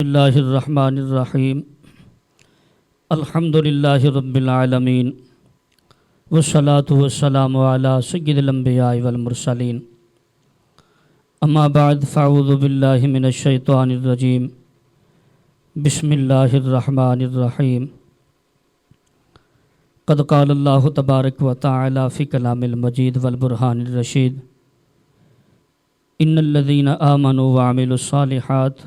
اللہ الرحمن الرحیم الحمدللہ رب العالمین والصلاة والسلام علی سید الانبیاء والمرسلین اما بعد فاعوذ باللہ من الشیطان الرجیم بسم اللہ الرحمن الرحیم قد قال اللہ تبارک و تعالی فی کلام المجید والبرہان الرشید ان الذین آمنوا وعملوا الصالحات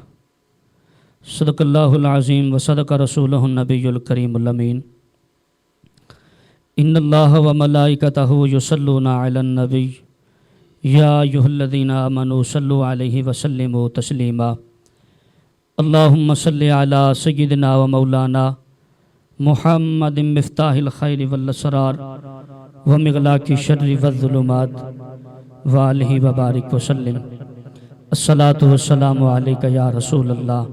صدق اللہ العظیم و صدق رسولہ النبی الکریم الامین ان اللہ و ملائکتہ یصلون علی النبی یا ایھا الذین آمنوا صلوا علیہ وسلموا تسلیما اللہم صلی علی سیدنا و مولانا محمد مفتاح الخیر والاسرار و مغلاق الشر والظلمات وآلہ وبارک وسلم الصلاۃ والسلام علیک یا رسول اللہ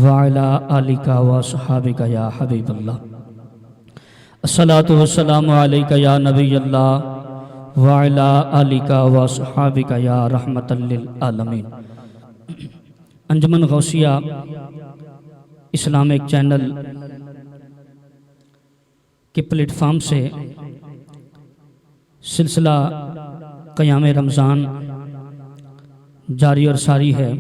وعلی آلک وصحابک یا حبیب اللہ الصلاۃ والسلام علیک یا نبی اللہ وعلی آلک وصحابک یا رحمۃ للعالمین۔ انجمن غوثیہ اسلامک چینل کے پلیٹ فارم سے سلسلہ قیام رمضان جاری اور ساری ہے۔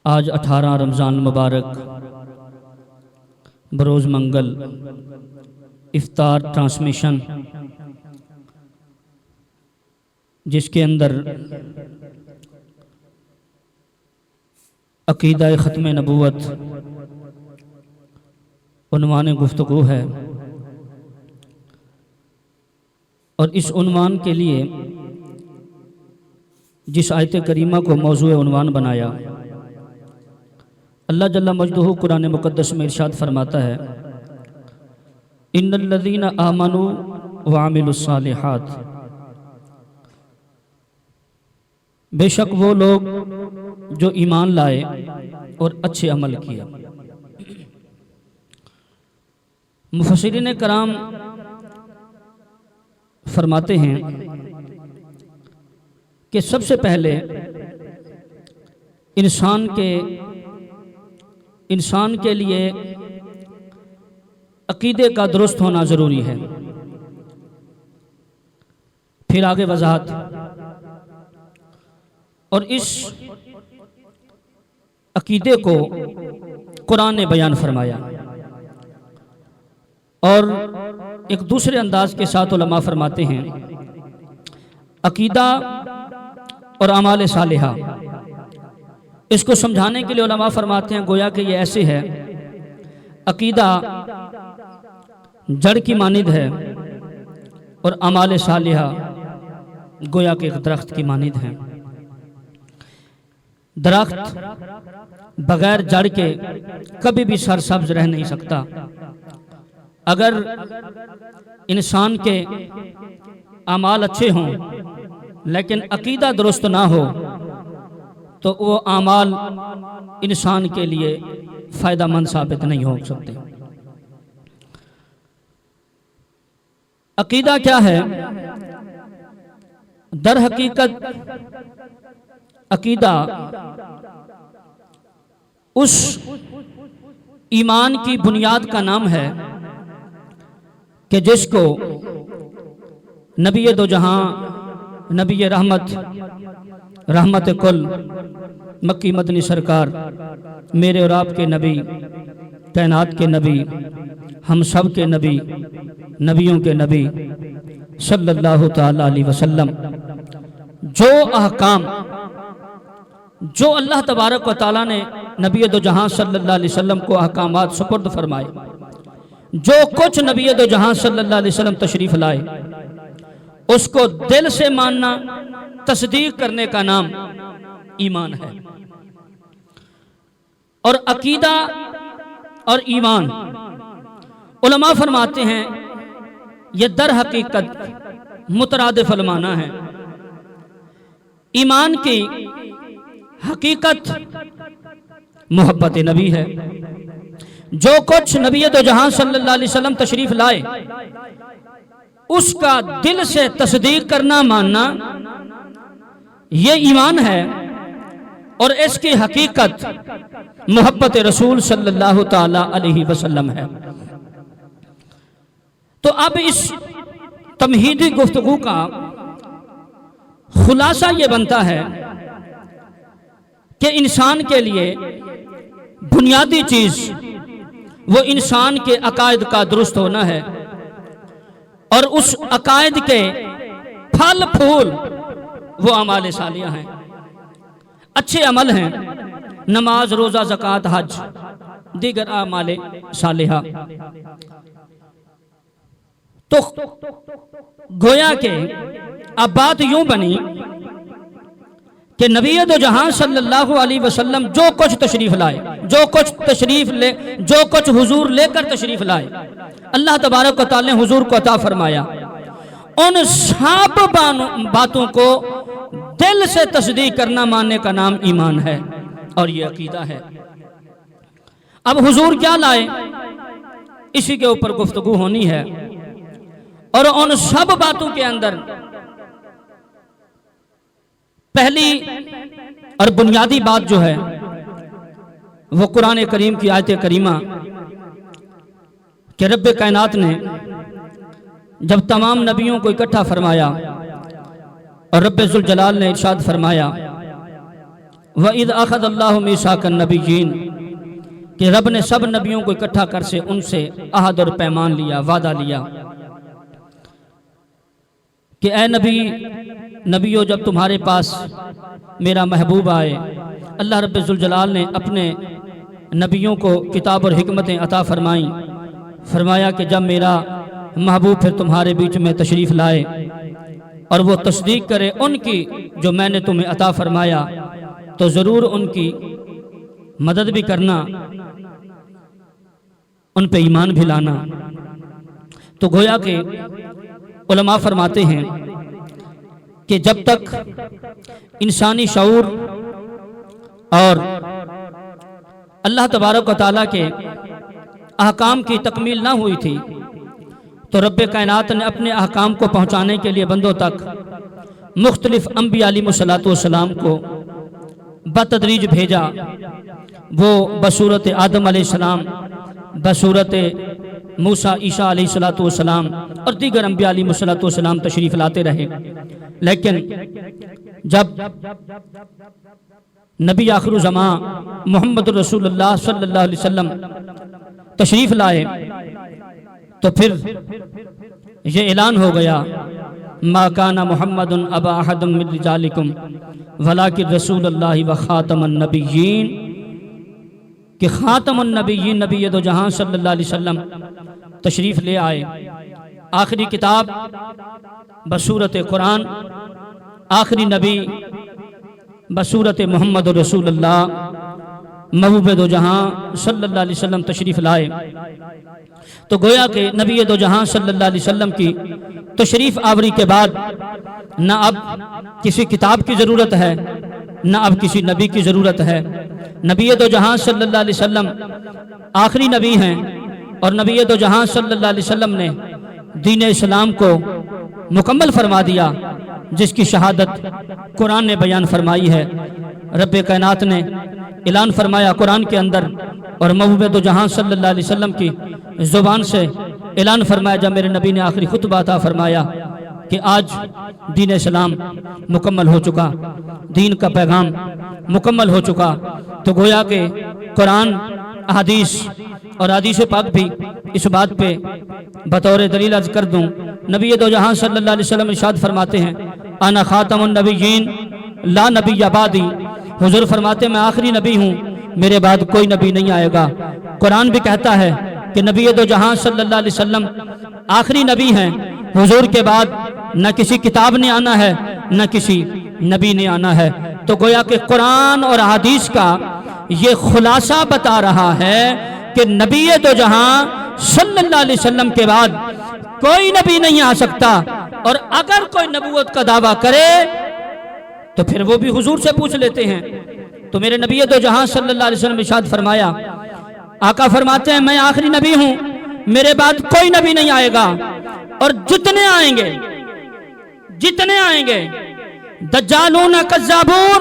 آج 18 رمضان مبارک بروز منگل افطار ٹرانسمیشن، جس کے اندر عقیدہ ختم نبوت عنوان گفتگو ہے، اور اس عنوان کے لیے جس آیت کریمہ کو موضوع عنوان بنایا، اللہ جل مجدہ قرآن مقدس میں ارشاد فرماتا ہے ان الذین آمنوا وعملوا الصالحات، بے شک وہ لوگ جو ایمان لائے اور اچھے عمل کیا۔ مفسرین کرام فرماتے ہیں کہ سب سے پہلے انسان کے لیے عقیدے کا درست ہونا ضروری ہے، پھر آگے وضاحت، اور اس عقیدے کو قرآن نے بیان فرمایا، اور ایک دوسرے انداز کے ساتھ علماء فرماتے ہیں عقیدہ اور اعمال صالحہ، اس کو سمجھانے کے لیے علماء فرماتے ہیں گویا کہ یہ ایسے ہے، عقیدہ جڑ کی مانند ہے اور اعمال صالحہ گویا کہ ایک درخت کی مانند ہے۔ درخت بغیر جڑ کے کبھی بھی سرسبز رہ نہیں سکتا۔ اگر انسان کے اعمال اچھے ہوں لیکن عقیدہ درست نہ ہو تو وہ اعمال انسان کے لیے فائدہ مند ثابت نہیں ہو سکتے۔ عقیدہ کیا ہے؟ در حقیقت عقیدہ اس ایمان کی بنیاد کا نام ہے کہ جس کو نبی دو جہاں، نبی رحمت کل، مکی مدنی سرکار، میرے اور آپ کے نبی، کائنات کے نبی، ہم سب کے نبی، نبیوں کے نبی صلی اللہ تعالی علیہ وسلم جو احکام جو اللہ تبارک و تعالیٰ نے نبی دو جہاں صلی اللہ علیہ وسلم کو احکامات سپرد فرمائے، جو کچھ نبی دو جہاں صلی اللہ علیہ وسلم تشریف لائے، اس کو دل سے ماننا، تصدیق کرنے کا نام ایمان ہے۔ اور عقیدہ اور ایمان علماء فرماتے ہیں یہ در حقیقت مترادف المعنی ہے۔ ایمان کی حقیقت محبت نبی ہے، جو کچھ نبی دو جہاں صلی اللہ علیہ وسلم تشریف لائے اس کا دل سے تصدیق کرنا، ماننا، یہ ایمان ہے۔ اور اس کی حقیقت محبت رسول صلی اللہ تعالی علیہ وسلم ہے۔ تو اب اس تمہیدی گفتگو کا خلاصہ یہ بنتا ہے کہ انسان کے لیے بنیادی چیز وہ انسان کے عقائد کا درست ہونا ہے، اور اس عقائد کے پھل پھول وہ اعمال صالحہ ہیں، اچھے عمل ہیں، نماز، روزہ، زکوٰۃ، حج، دیگر اعمال صالحہ۔ تو گویا کہ اب بات یوں بنی کہ نبی دو جہاں صلی اللہ علیہ وسلم جو کچھ تشریف لائے، جو کچھ حضور لے کر تشریف لائے، اللہ تبارک و تعالی نے حضور کو عطا فرمایا، ان سب باتوں کو دل سے تصدیق کرنا، ماننے کا نام ایمان ہے، اور یہ عقیدہ ہے۔ اب حضور کیا لائے، اسی کے اوپر گفتگو ہونی ہے، اور ان سب باتوں کے اندر پہلی اور بنیادی بات جو ہے وہ قرآن کریم کی آیت کریمہ کہ رب کائنات نے جب تمام نبیوں کو اکٹھا فرمایا اور رب ذوالجلال نے ارشاد فرمایا وَإِذْ أَخَذَ اللَّهُ مِيثَاقَ النَّبِيِّينَ کہ رب نے سب نبیوں کو اکٹھا کر سے ان سے عہد اور پیمان لیا، وعدہ لیا کہ اے نبیو جب تمہارے پاس میرا محبوب آئے، اللہ رب ذوالجلال نے اپنے نبیوں کو کتاب اور حکمتیں عطا فرمائیں، فرمایا کہ جب میرا محبوب پھر تمہارے بیچ میں تشریف لائے اور وہ تصدیق کرے ان کی جو میں نے تمہیں عطا فرمایا، تو ضرور ان کی مدد بھی کرنا، ان پہ ایمان بھی لانا۔ تو گویا کہ علماء فرماتے ہیں کہ جب تک انسانی شعور اور اللہ تبارک و تعالیٰ کے احکام کی تکمیل نہ ہوئی تھی، تو رب کائنات نے اپنے احکام کو پہنچانے کے لیے بندوں تک مختلف انبیاء علیہ السلام کو بتدریج بھیجا۔ وہ بصورت آدم علیہ السلام، بصورت موسیٰ عیسیٰ علیہ السلام اور دیگر انبیاء علیہ السلام تشریف لاتے رہے، لیکن جب نبی آخر الزمان محمد رسول اللہ صلی اللہ علیہ وسلم تشریف لائے تو پھر یہ اعلان ہو گیا ما کان محمد ابا احد من رجالکم ولکن رسول اللہ و خاتم النبیین، کہ خاتم النبیین نبی دو جہاں صلی اللہ علیہ وسلم تشریف لے آئے، آخری کتاب بصورت قرآن، آخری نبی بصورت محمد رسول اللہ محبوب دو جہاں صلی اللہ علیہ وسلم تشریف لائے۔ تو گویا کہ نبی دو جہاں صلی اللہ علیہ وسلم کی تشریف آوری کے بعد نہ اب کسی کتاب کی ضرورت ہے، نہ اب کسی نبی کی ضرورت ہے۔ نبی دو جہاں صلی اللہ علیہ وسلم آخری نبی ہیں، اور نبی دو جہاں صلی اللہ علیہ وسلم نے دین اسلام کو مکمل فرما دیا، جس کی شہادت قرآن نے بیان فرمائی ہے۔ رب کائنات نے اعلان فرمایا قرآن کے اندر، اور محبوب دو جہاں صلی اللہ علیہ وسلم کی زبان سے اعلان فرمایا جب میرے نبی نے آخری خطبہ عطا فرمایا کہ آج دین اسلام مکمل ہو چکا، دین کا پیغام مکمل ہو چکا۔ تو گویا کہ قرآن، احادیث اور حدیث پاک بھی اس بات پہ بطور دلیل عرض کر دوں، نبی دو جہاں صلی اللہ علیہ وسلم ارشاد فرماتے ہیں انا خاتم النبیین لا نبی بعدی، حضور فرماتے ہیں میں آخری نبی ہوں، میرے بعد کوئی نبی نہیں آئے گا۔ قرآن بھی کہتا ہے کہ نبی دو جہاں صلی اللہ علیہ وسلم آخری نبی ہیں، حضور کے بعد نہ کسی کتاب نے آنا ہے، نہ کسی نبی نے آنا ہے۔ تو گویا کہ قرآن اور حدیث کا یہ خلاصہ بتا رہا ہے کہ نبی دو جہاں صلی اللہ علیہ وسلم کے بعد کوئی نبی نہیں آ سکتا، اور اگر کوئی نبوت کا دعویٰ کرے تو پھر وہ بھی حضور سے پوچھ لیتے ہیں۔ تو میرے نبی دو جہاں صلی اللہ علیہ وسلم ارشاد فرمایا، آقا فرماتے ہیں میں آخری نبی ہوں، میرے بعد کوئی نبی نہیں آئے گا، اور جتنے آئیں گے دجالون کذابون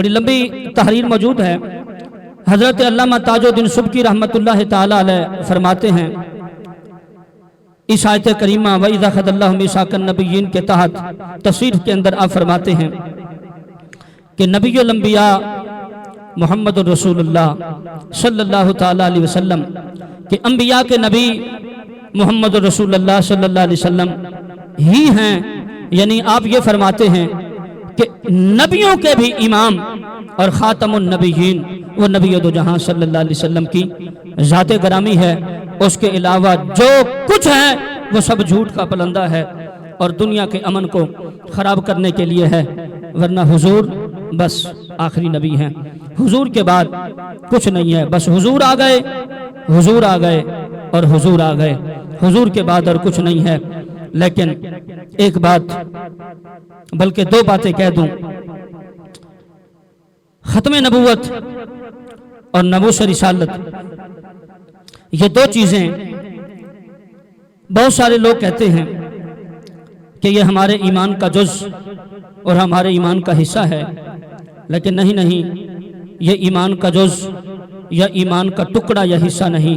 بڑی لمبی تحریر موجود ہے۔ حضرت علامہ تاج الدین سبکی رحمۃ اللہ تعالی علیہ فرماتے ہیں اس آیت کریمہ وَإِذَا أَخَذَ اللَّهُ مِيثَاقَ النَّبِيِّينَ کے تحت تفسیر کے اندر آپ فرماتے ہیں کہ نبی الانبیاء محمد الرسول اللہ صلی اللہ تعالی علیہ وسلم کہ انبیاء کے نبی محمد الرسول اللہ صلی اللہ علیہ وسلم ہی ہیں، یعنی آپ یہ فرماتے ہیں کہ نبیوں کے بھی امام اور خاتم النبیین وہ نبی دو جہاں صلی اللہ علیہ وسلم کی ذات گرامی ہے۔ اس کے علاوہ جو کچھ ہے وہ سب جھوٹ کا پلندہ ہے اور دنیا کے امن کو خراب کرنے کے لیے ہے، ورنہ حضور بس آخری نبی ہیں۔ حضور کے بعد کچھ نہیں ہے، بس حضور آ گئے، حضور آ گئے اور حضور آ گئے، حضور کے بعد اور کچھ نہیں ہے۔ لیکن ایک بات بلکہ دو باتیں کہہ دوں، ختم نبوت اور ناموس رسالت یہ دو چیزیں بہت سارے لوگ کہتے ہیں کہ یہ ہمارے ایمان کا جز اور ہمارے ایمان کا حصہ ہے، لیکن نہیں، یہ ایمان کا جز یا ایمان کا ٹکڑا یا حصہ نہیں،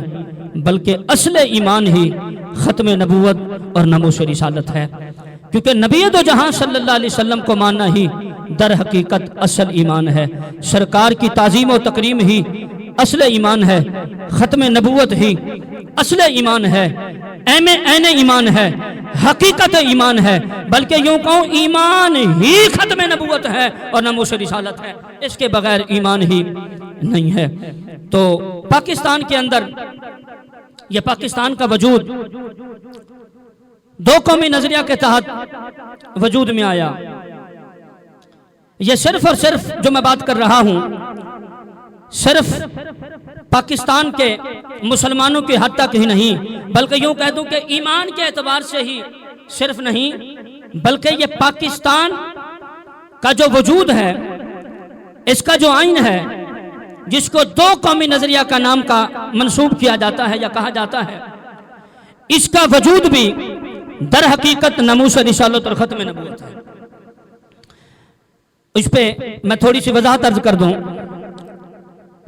بلکہ اصل ایمان ہی ختم نبوت اور ناموس رسالت ہے، کیونکہ نبی دو جہاں صلی اللہ علیہ وسلم کو ماننا ہی در حقیقت اصل ایمان ہے، سرکار کی تعظیم و تکریم ہی اصل ایمان ہے، ختم نبوت ہی اصل ایمان ہے، عین ایمان ہے، حقیقت ایمان ہے، بلکہ یوں کہوں ایمان ہی ختم نبوت ہے اور ناموس رسالت ہے، اس کے بغیر ایمان ہی نہیں ہے۔ تو پاکستان کے اندر یہ پاکستان کا وجود دو قومی نظریہ کے تحت وجود میں آیا۔ یہ صرف اور صرف جو میں بات کر رہا ہوں صرف پاکستان کے مسلمانوں کی حد تک ہی نہیں، بلکہ یوں کہہ دوں کہ ایمان کے اعتبار سے ہی صرف نہیں، بلکہ یہ پاکستان کا جو وجود ہے، اس کا جو آئین ہے، جس کو دو قومی نظریہ کا نام کا منسوب کیا جاتا ہے یا کہا جاتا ہے، اس کا وجود بھی در حقیقت ناموس رسالت اور ختم نبوت ہے۔ اس پہ میں تھوڑی سی وضاحت عرض کر دوں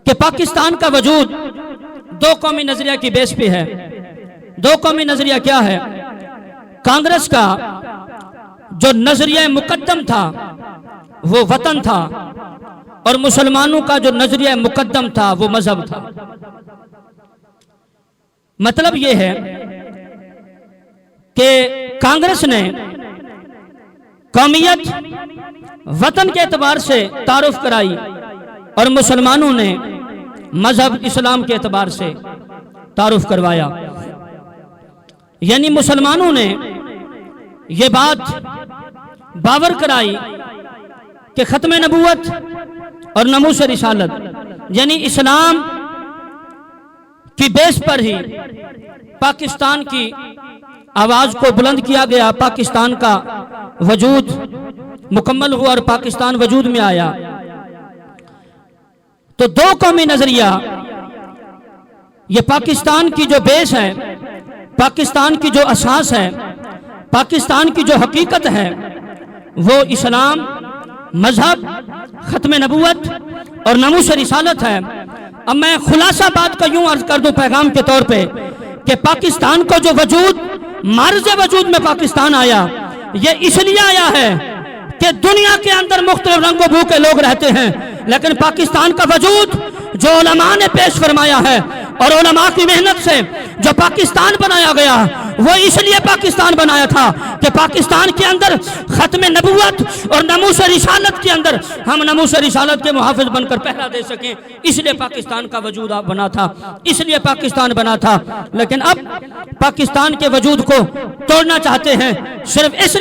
کہ پاکستان کا وجود دو قومی نظریہ کی بیس پہ ہے۔ دو قومی نظریہ کیا ہے؟ کانگریس کا جو نظریہ مقدم تھا وہ وطن تھا، اور مسلمانوں کا جو نظریہ مقدم تھا وہ مذہب تھا۔ مطلب یہ ہے کہ کانگریس نے قومیت وطن کے اعتبار سے تعارف کرائی اور مسلمانوں نے مذہب اسلام کے اعتبار سے تعارف کروایا، یعنی مسلمانوں نے یہ بات باور کرائی کہ ختم نبوت اور ناموس رسالت یعنی اسلام کی بیس پر ہی پاکستان کی آواز کو بلند کیا گیا، پاکستان کا وجود مکمل ہوا اور پاکستان وجود میں آیا۔ تو دو قومی نظریہ یہ پاکستان کی جو بیس ہے، پاکستان کی جو اساس ہے، پاکستان کی جو حقیقت ہے وہ اسلام، مذہب، ختم نبوت اور ناموس رسالت ہے۔ اب میں خلاصہ بات کا یوں عرض کر دوں پیغام کے طور پہ کہ پاکستان کو جو وجود معرض وجود میں پاکستان آیا، یہ اس لیے آیا ہے کہ دنیا کے اندر مختلف رنگ و بو کے لوگ رہتے ہیں، لیکن پاکستان کا وجود جو علماء نے پیش فرمایا ہے اور علماء کی محنت سے جو پاکستان بنایا گیا وہ اس لیے پاکستان بنایا تھا کہ پاکستان کے اندر ختم نبوت اور ناموس رسالت کے اندر ہم ناموس رسالت کے محافظ بن کر پہرا دے سکیں، اس لیے پاکستان کا وجود بنا تھا، اس لیے پاکستان بنا تھا۔ لیکن اب پاکستان کے وجود کو توڑنا چاہتے ہیں صرف اس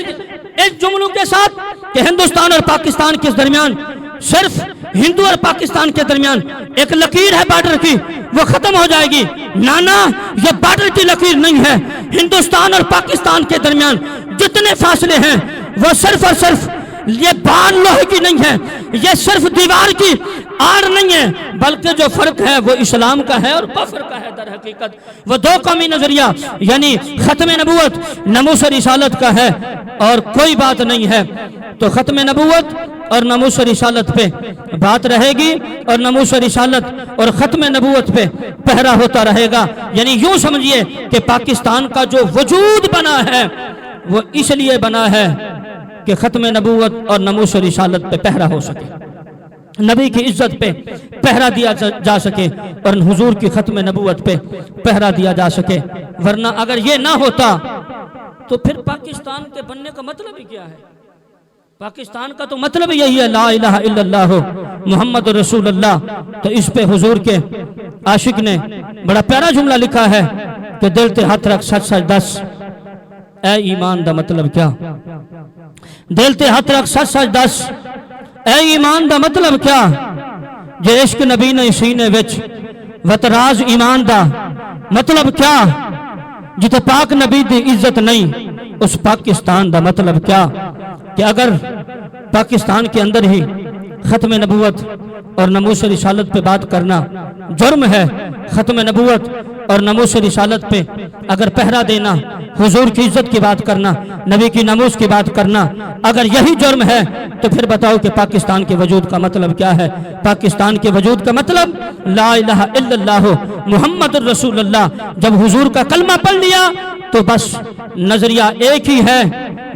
جملوں کے ساتھ کہ ہندوستان اور پاکستان کے درمیان، صرف ہندو اور پاکستان کے درمیان ایک لکیر ہے بارڈر کی، وہ ختم ہو جائے گی۔ نانا، یہ بارڈر کی لکیر نہیں ہے، ہندوستان اور پاکستان کے درمیان جتنے فاصلے ہیں وہ صرف اور صرف یہ بان لوہے کی نہیں ہے، یہ صرف دیوار کی آڑ نہیں ہے، بلکہ جو فرق ہے وہ اسلام کا ہے اور کفر کا ہے در حقیقت۔ وہ دو قومی نظریہ یعنی ختم نبوت ناموس رسالت کا ہے اور کوئی بات نہیں ہے۔ تو ختم نبوت اور ناموس رسالت پہ بات رہے گی اور ناموس رسالت اور ختم نبوت پہ پہرا ہوتا رہے گا۔ یعنی یوں سمجھیے کہ پاکستان کا جو وجود بنا ہے وہ اس لیے بنا ہے کہ ختم نبوت اور ناموس رسالت پہ پہرا ہو سکے، نبی کی عزت پہ پہرا دیا جا سکے اور حضور کی ختم نبوت پہ پہرا دیا جا سکے۔ ورنہ اگر یہ نہ ہوتا تو پھر پاکستان کے بننے کا مطلب ہی کیا ہے؟ پاکستان کا تو مطلب یہی ہے لا الہ الا اللہ محمد رسول اللہ۔ تو اس پہ حضور کے عاشق نے بڑا پیارا جملہ لکھا ہے کہ دل تے ہاتھ رکھ سچ سچ دس، اے ایمان دا مطلب کیا؟ دل تے ہاتھ رکھ سچ سچ دس، اے ایمان دا مطلب کیا؟ جے عشق نبی نے سینے وچ وتراز ایمان دا مطلب کیا؟ جتے پاک نبی دی عزت نہیں اس پاکستان دا مطلب کیا؟ کہ اگر پاکستان کے اندر ہی ختم نبوت اور ناموس رسالت پہ بات کرنا جرم ہے، ختم نبوت اور ناموس رسالت پہ اگر پہرا دینا، حضور کی عزت کی بات کرنا، نبی کی ناموس کی بات کرنا اگر یہی جرم ہے تو پھر بتاؤ کہ پاکستان کے وجود کا مطلب کیا ہے؟ پاکستان کے وجود کا مطلب لا الہ الا اللہ محمد رسول اللہ۔ جب حضور کا کلمہ پڑھ لیا تو بس نظریہ ایک ہی ہے،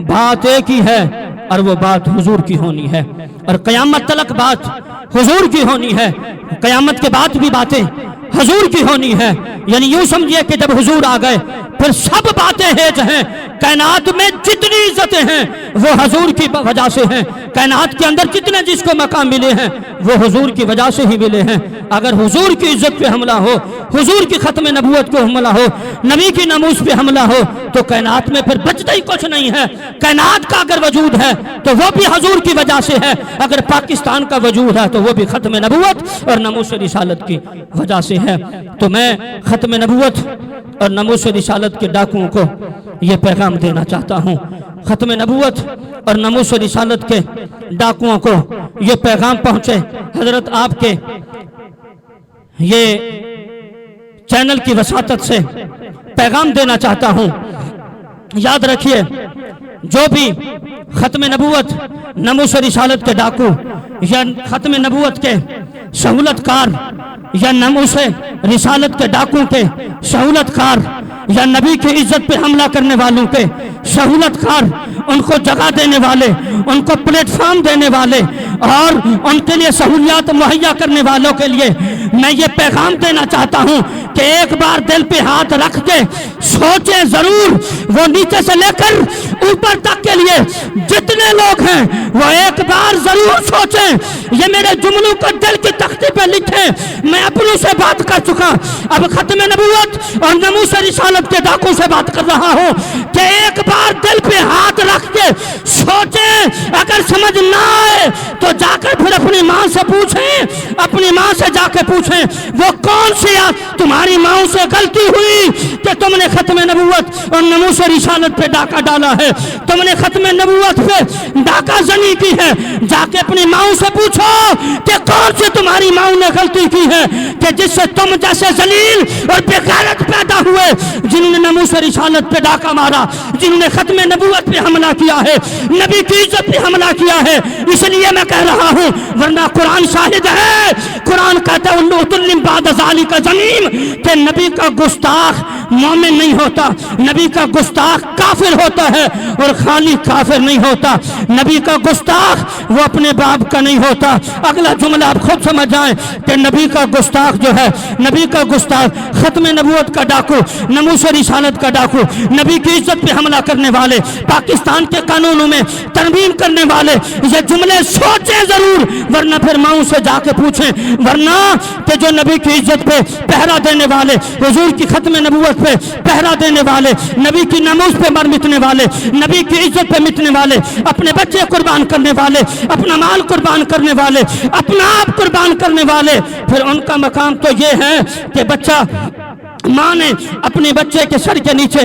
بات ایک ہی ہے اور وہ بات حضور کی ہونی ہے اور قیامت تلک بات حضور کی ہونی ہے، قیامت کے بعد بھی باتیں حضور کی ہونی ہے۔ یعنی یوں سمجھئے کہ جب حضور آ گئے پھر سب باتیں ہیج ہیں، کائنات میں جتنی عزتیں ہیں وہ حضور کی وجہ سے ہیں، کائنات کے اندر جتنے جس کو مقام ملے ہیں وہ حضور کی وجہ سے ہی ملے ہیں۔ اگر حضور کی عزت پہ حملہ ہو، حضور کی ختم نبوت کو حملہ ہو، نبی کی ناموس پہ حملہ ہو تو کائنات میں پھر بچتا ہی کچھ نہیں ہے۔ کائنات کا اگر وجود ہے تو وہ بھی حضور کی وجہ سے ہے، اگر پاکستان کا وجود ہے تو وہ بھی ختم نبوت اور ناموس رسالت کی وجہ سے ہے۔ تو میں ختم نبوت اور ناموس رسالت کے ڈاکوؤں کو یہ پیغام دینا چاہتا ہوں، ختم نبوت اور ناموس رسالت کے ڈاکوؤں کو یہ پیغام پہنچے۔ حضرت آپ کے یہ چینل کی وساطت سے پیغام دینا چاہتا ہوں۔ یاد رکھیے جو بھی ختم نبوت ناموس رسالت کے ڈاکو یا ختم نبوت کے سہولت کار یا ناموس رسالت کے ڈاکو کے سہولت کار یا نبی کی عزت پہ حملہ کرنے والوں کے سہولت کار، ان کو جگہ دینے والے، ان کو پلیٹ فارم دینے والے اور ان کے لیے سہولیات مہیا کرنے والوں کے لیے میں یہ پیغام دینا چاہتا ہوں کہ ایک بار دل پہ ہاتھ رکھ کے سوچیں ضرور، وہ نیچے سے لے کر اوپر تک کے لیے جتنے لوگ ہیں وہ ایک بار ضرور سوچیں۔ یہ میرے جملوں کو دل کی تختی پہ لکھیں، میں اپنوں سے بات کر چکا، اب ختم نبوت اور ناموس رسالت کے ڈاکوں سے بات کر رہا ہوں کہ ایک بار دل پہ ہاتھ رکھ کے سوچیں، اگر سمجھ نہ آئے تو جا کر پھر اپنی ماں سے پوچھیں، اپنی ماں سے جا کے پوچھیں وہ کون سی تمہاری ماں سے غلطی ہوئی کہ تم نے ختم نبوت اور ناموس رسالت پہ ڈاکہ ڈالا ہے، تم نے ختم نبوت پہ ڈاکہ زنی کی ہے۔ جا کے اپنی ماں سے پوچھو کہ کون سی تمہاری ماں نے غلطی کی ہے کہ جس سے تم جیسے ذلیل اور بے غیرت پیدا ہوئے، جنہوں نے ناموس رسالت پہ ڈاکہ مارا، جنہوں نے ختم نبوت پہ حملہ کیا ہے، نبی کی عزت پہ حملہ کیا ہے۔ اس لیے میں کہہ رہا ہوں، ورنہ قرآن شاہد ہے، قرآن کہتا ہے اُلُّوْتُلِّمْ بَعْدَ ذَلِكَ زَنِيمٌ کہ نبی کا گستاخ مومن نہیں ہوتا، نبی کا گستاخ کافر ہوتا ہے اور خالی کافر نہیں ہوتا، نبی کا گستاخ وہ اپنے باپ کا نہیں ہوتا۔ اگلا جملہ آپ خود سمجھ جائیں کہ نبی کا گستاخ جو ہے، نبی کا گستاخ ختم نبوت کا ڈاکو، ناموس رسالت کا ڈاکو، نبی کی عزت پہ حملہ کرنے والے، پاکستان کے قانونوں میں ترمیم کرنے والے، یہ جملے سوچیں ضرور، ورنہ پھر ماؤں سے جا کے پوچھیں، ورنہ کہ جو نبی کی عزت پہ پہرا دینے والے، حضور کی ختم نبوت پہ پہرا دینے والے، نبی کی ناموس پہ مر مٹنے والے، نبی کی عزت پہ مٹنے والے، اپنے بچے قربان کرنے والے، اپنا مال قربان کرنے والے، اپنا آپ قربان کرنے والے، پھر ان کا مقام تو یہ ہے کہ بچہ، ماں نے اپنے بچے کے سر کے نیچے